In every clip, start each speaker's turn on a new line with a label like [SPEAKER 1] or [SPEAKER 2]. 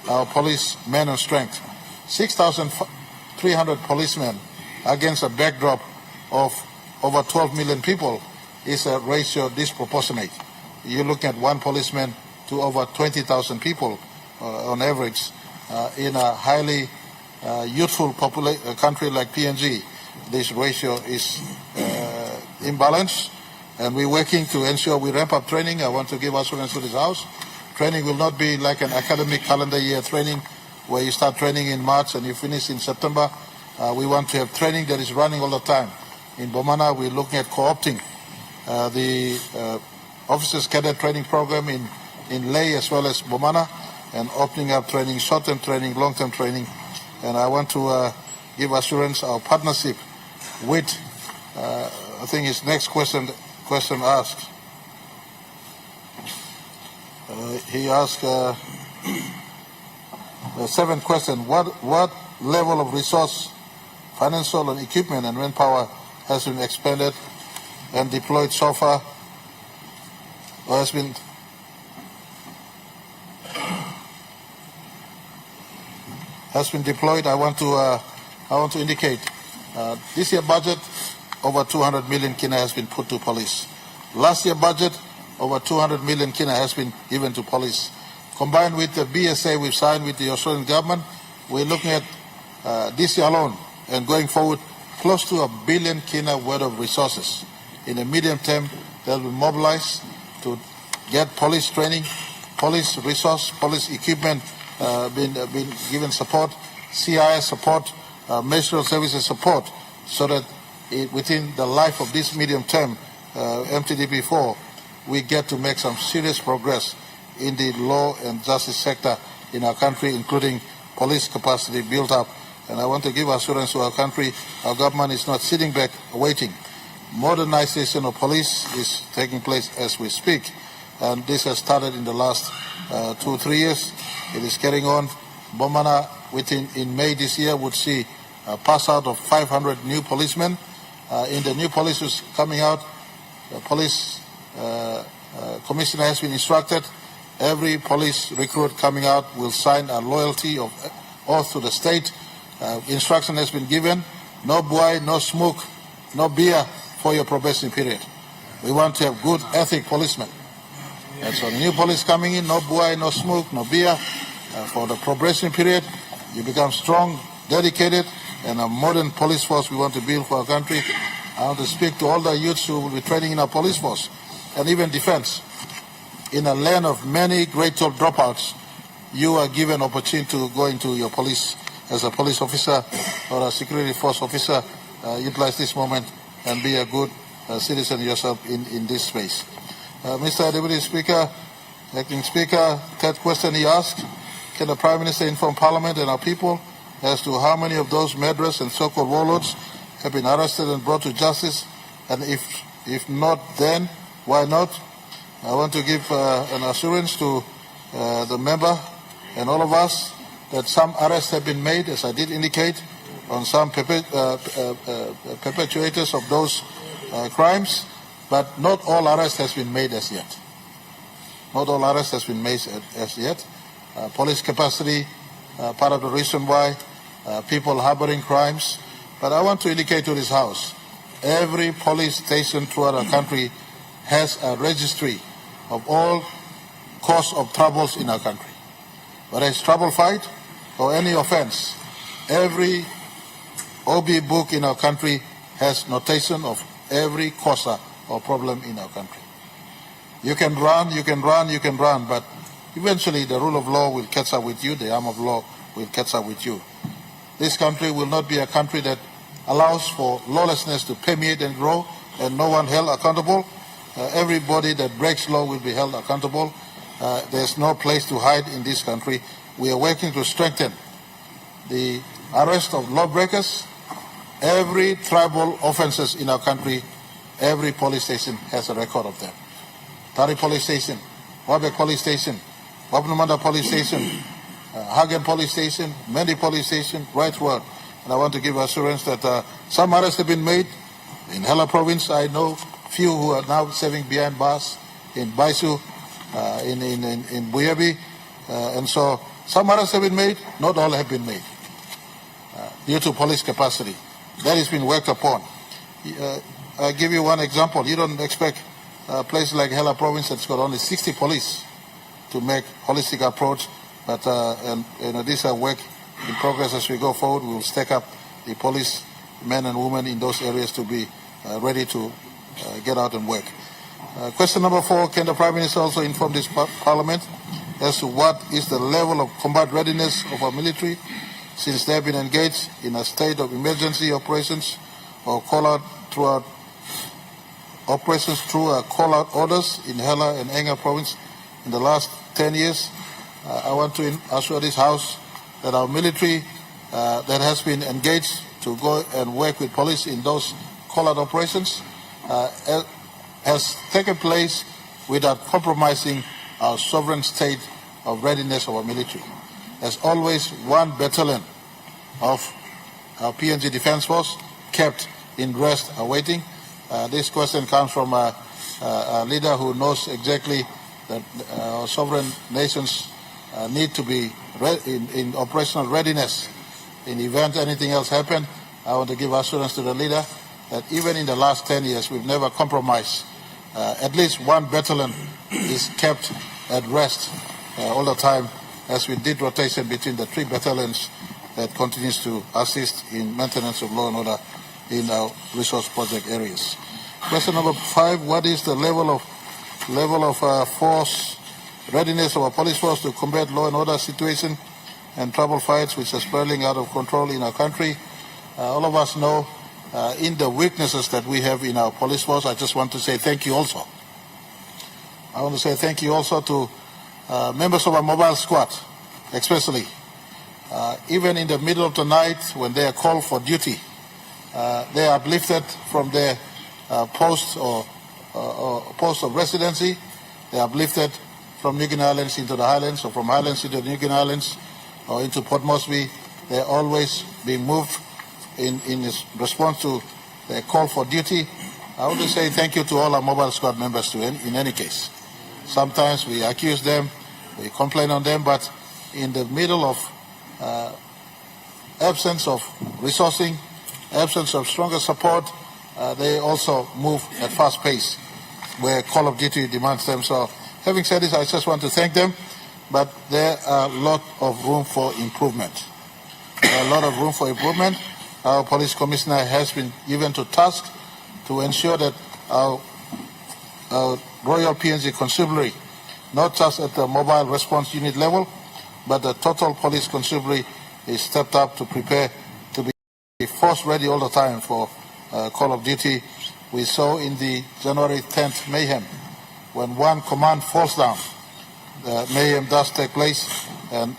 [SPEAKER 1] our police men and strength. 6,300 policemen against a backdrop of over 12 million people is a ratio disproportionate. You look at one policeman to over 20,000 people on average in a highly youthful country like PNG. This ratio is imbalanced, and we're working to ensure we ramp up training. I want to give assurance to this House. Training will not be like an academic calendar year training where you start training in March and you finish in September. We want to have training that is running all the time. In Bomana, we're looking at co-opting the officers cadet training program in Ley as well as Bomana, and opening up training, short-term training, long-term training. And I want to give assurance our partnership with, I think his next question asked. He asked the seventh question, what level of resource, financial and equipment and manpower has been expended and deployed so far, or has been deployed? I want to indicate this year budget over 200 million kina has been put to police. Last year budget over 200 million kina has been given to police. Combined with the BSA we've signed with the Australian government, we're looking at this year alone and going forward close to $1 billion kina worth of resources. In the medium term, they'll be mobilized to get police training, police resource, police equipment being given support, CIS support, ministerial services support, so that within the life of this medium term, MTDP4, we get to make some serious progress in the law and justice sector in our country, including police capacity built up. And I want to give assurance to our country, our government is not sitting back waiting. Modernization of police is taking place as we speak, and this has started in the last 2-3 years. It is carrying on. Bomana, in May this year, would see a pass out of 500 new policemen. In the new police who's coming out, the police commissioner has been instructed. Every police recruit coming out will sign a loyalty of oath to the state. Instruction has been given: no buai, no smoke, no beer for your probation period. We want to have good ethic policemen. And so the new police coming in, no buai, no smoke, no beer. For the probation period, you become strong, dedicated, and a modern police force we want to build for our country. I want to speak to all the youths who will be training in our police force and even defense. In a land of many grade 12 dropouts, you are given opportunity to go into your police as a police officer or a security force officer. Utilize this moment and be a good citizen yourself in this space. Mr. Deputy Speaker, Acting Speaker, third question he asked: can the Prime Minister inform Parliament and our people as to how many of those murderers and so-called warlords have been arrested and brought to justice? And if not, then why not? I want to give an assurance to the member and all of us that some arrests have been made, as I did indicate, on some perpetrators of those crimes, but not all arrests has been made as yet. Not all arrests has been made as yet. Police capacity, part of the reason why people harboring crimes. But I want to indicate to this House, every police station throughout our country has a registry of all cause of troubles in our country. Whether it's trouble fight or any offense, every OB book in our country has notation of every causa or problem in our country. You can run, but eventually the rule of law will catch up with you, the arm of law will catch up with you. This country will not be a country that allows for lawlessness to permeate and grow and no one held accountable. Everybody that breaks law will be held accountable. There's no place to hide in this country. We are working to strengthen the arrest of lawbreakers. Every tribal offences in our country, every police station has a record of them. Tari Police Station, Wabek Police Station, Wapnamanda Police Station, Hagen Police Station, Mendi Police Station, right throughout. And I want to give assurance that some arrests have been made. In Hela Province, I know few who are now serving behind bars, in Baisu, in Buyabi. And so Some arrests have been made, not all have been made, due to police capacity. That has been worked upon. I'll give you one example. You don't expect a place like Hela province that's got only 60 police to make holistic approach, but these are work in progress. As we go forward, we will stack up the police men and women in those areas to be ready to get out and work. Question number 4, can the Prime Minister also inform this Parliament as to what is the level of combat readiness of our military since they have been engaged in a state of emergency operations or call-out throughout operations through call-out orders in Hela and Enga province in the last 10 years. I want to assure this House that our military that has been engaged to go and work with police in those call-out operations has taken place without compromising our sovereign state of readiness of our military. As always, one battalion of our PNG Defence Force kept in rest awaiting. This question comes from a leader who knows exactly that our sovereign nations need to be in operational readiness in the event anything else happens. I want to give assurance to the leader that even in the last 10 years, we've never compromised. At least one battalion is kept at rest all the time, as we did rotation between the 3 battalions that continues to assist in maintenance of law and order in our resource project areas. Question number 5, what is the level of force readiness of our police force to combat law and order situation and trouble fights which are spiraling out of control in our country? All of us know in the weaknesses that we have in our police force. I just want to say thank you also. I want to say thank you also to members of our mobile squad, especially. Even in the middle of the night when they are called for duty, they are uplifted from their post or post of residency. They are uplifted from New Guinea Islands into the Highlands, or from Highlands into the New Guinea Islands, or into Port Moresby. They are always being moved in response to their call for duty. I want to say thank you to all our mobile squad members too, in any case. Sometimes we accuse them, we complain on them, but in the middle of absence of resourcing, absence of stronger support, they also move at fast pace where call of duty demands them. So having said this, I just want to thank them, but there are a lot of room for improvement. There are a lot of room for improvement. Our police commissioner has been given to task to ensure that our Royal PNG Constabulary, not just at the mobile response unit level, but the total police constabulary is stepped up to prepare to be force ready all the time for call of duty. We saw in the January 10th mayhem, when one command falls down, mayhem does take place, and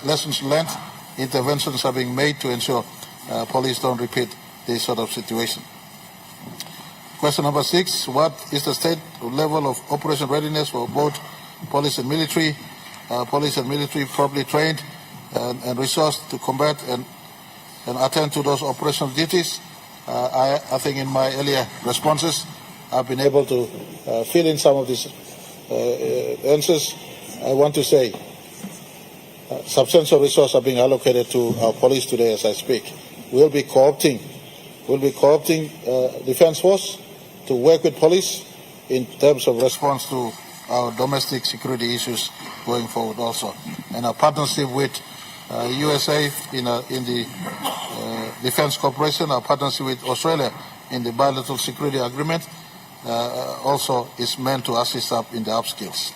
[SPEAKER 1] lessons learned, interventions are being made to ensure police don't repeat this sort of situation. Question number 6, what is the state level of operation readiness for both police and military? Police and military properly trained and resourced to combat and attend to those operational duties. I think in my earlier responses, I've been able to fill in some of these answers. I want to say substantial resources are being allocated to our police today as I speak. We'll be co-opting Defence Force to work with police in terms of response to our domestic security issues going forward also. And our partnership with USA in the Defence Cooperation, our partnership with Australia in the bilateral security agreement also is meant to assist up in the upskills.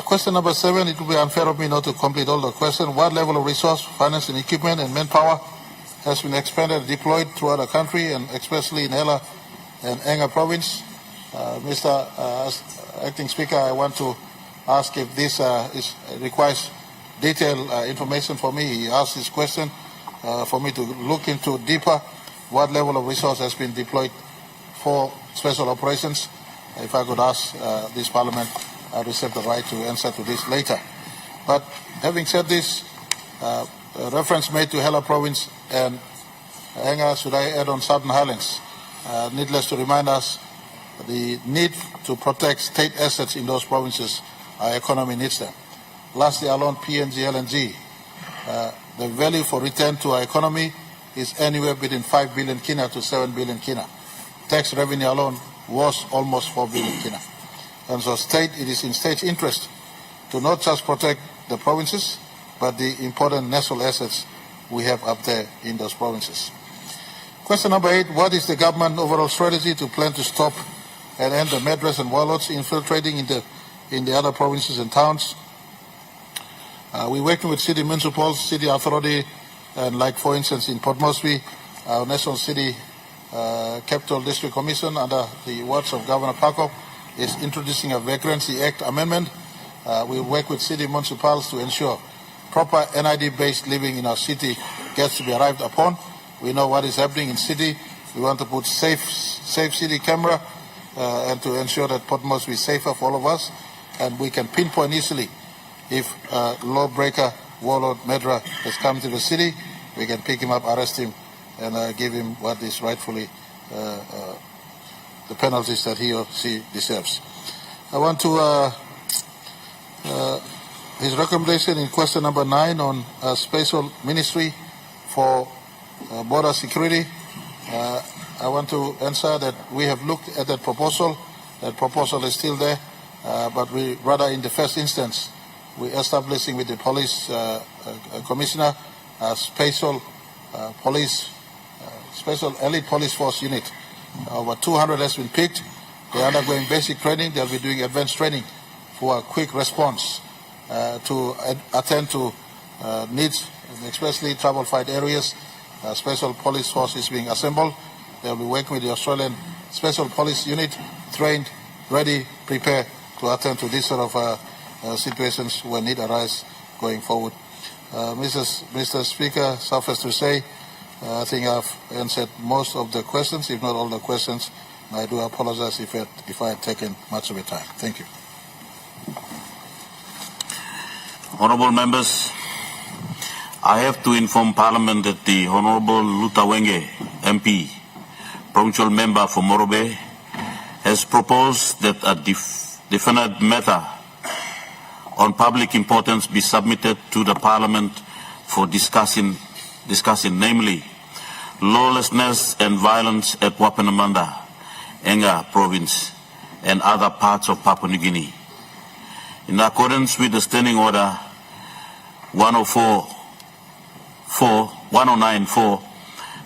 [SPEAKER 1] Question number 7, it will be unfair of me not to complete all the questions. What level of resource, finance and equipment and manpower has been expanded and deployed throughout the country, and especially in Hela and Enga province? Mr. Acting Speaker, I want to ask if this requires detailed information for me. He asked this question for me to look into deeper what level of resource has been deployed for special operations. If I could ask this Parliament, I reserve the right to answer to this later. But having said this, reference made to Hela province and Enga, should I add on Southern Highlands? Needless to remind us the need to protect state assets in those provinces our economy needs them. Last year alone, PNG, LNG, the value for return to our economy is anywhere between 5 billion kina to 7 billion kina. Tax revenue alone was almost 4 billion kina. And so it is in state interest to not just protect the provinces, but the important national assets we have up there in those provinces. Question number 8, what is the government overall strategy to plan to stop and end the murderers and warlords infiltrating in the other provinces and towns? We're working with city municipals, city authority, and like for instance in Port Moresby, our National City Capital District Commission under the words of Governor Pakop is introducing a Vagrancy Act amendment. We work with city municipals to ensure proper NID-based living in our city gets to be arrived upon. We know what is happening in city. We want to put safe city camera and to ensure that Port Moresby is safer for all of us. And we can pinpoint easily if a lawbreaker, warlord, murderer has come to the city. We can pick him up, arrest him, and give him what is rightfully the penalties that he or she deserves. I want to his recommendation in question number 9 on a special ministry for border security. I want to answer that we have looked at that proposal. That proposal is still there, but we rather in the first instance, we're establishing with the police commissioner a special elite police force unit. Over 200 has been picked. They're undergoing basic training. They'll be doing advanced training for a quick response to attend to needs, especially trouble-fight areas. A special police force is being assembled. They'll be working with the Australian Special Police Unit, trained, ready, prepared to attend to these sort of situations when need arise going forward. Mr. Speaker, suffice to say, I think I've answered most of the questions, if not all the questions. I do apologize if I had taken much of your time. Thank you.
[SPEAKER 2] Honourable members, I have to inform Parliament that the Honourable Lutawenge MP, provincial member for Morobe, has proposed that a definite matter on public importance be submitted to the Parliament for discussing, namely, lawlessness and violence at Wapenamanda, Enga Province, and other parts of Papua New Guinea. In accordance with the Standing Order 109.4,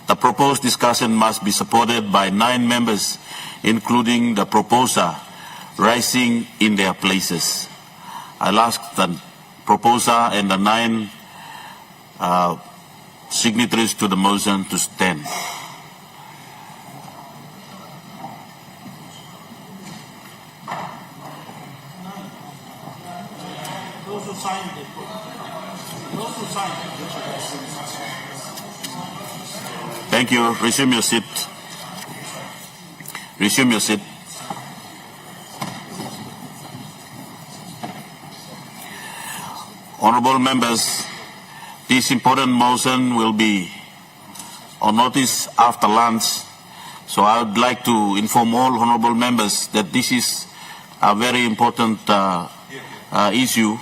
[SPEAKER 2] the proposed discussion must be supported by 9 members, including the proposer, rising in their places. I'll ask the proposer and the 9 signatories to the motion to stand. Thank you. Resume your seat. Resume your seat. Honourable members, this important motion will be on notice after lunch, so I would like to inform all honourable members that this is a very important issue,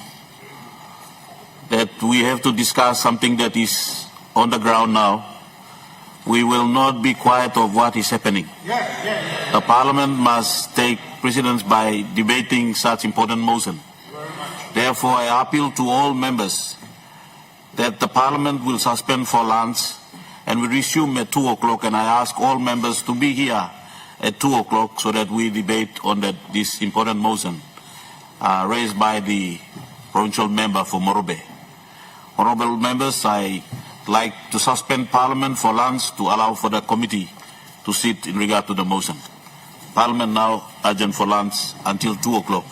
[SPEAKER 2] that we have to discuss something that is on the ground now. We will not be quiet of what is happening. The Parliament must take precedence by debating such important motion. Therefore, I appeal to all members that the Parliament will suspend for lunch and we resume at 2 o'clock, and I ask all members to be here at 2 o'clock so that we debate on this important motion raised by the provincial member for Morobe. Honourable members, I like to suspend Parliament for lunch to allow for the committee to sit in regard to the motion. Parliament now adjourned for lunch until 2 o'clock.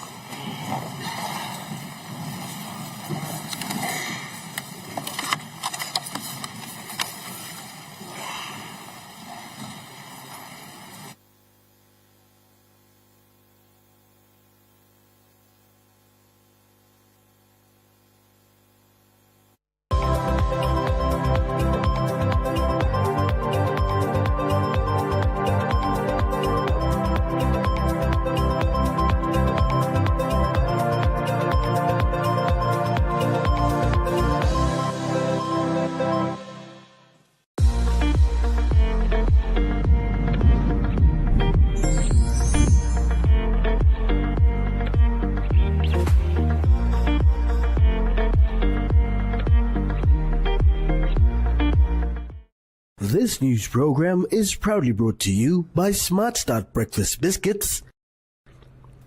[SPEAKER 3] This news program is proudly brought to you by Smart Start Breakfast Biscuits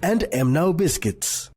[SPEAKER 3] and M Now Biscuits.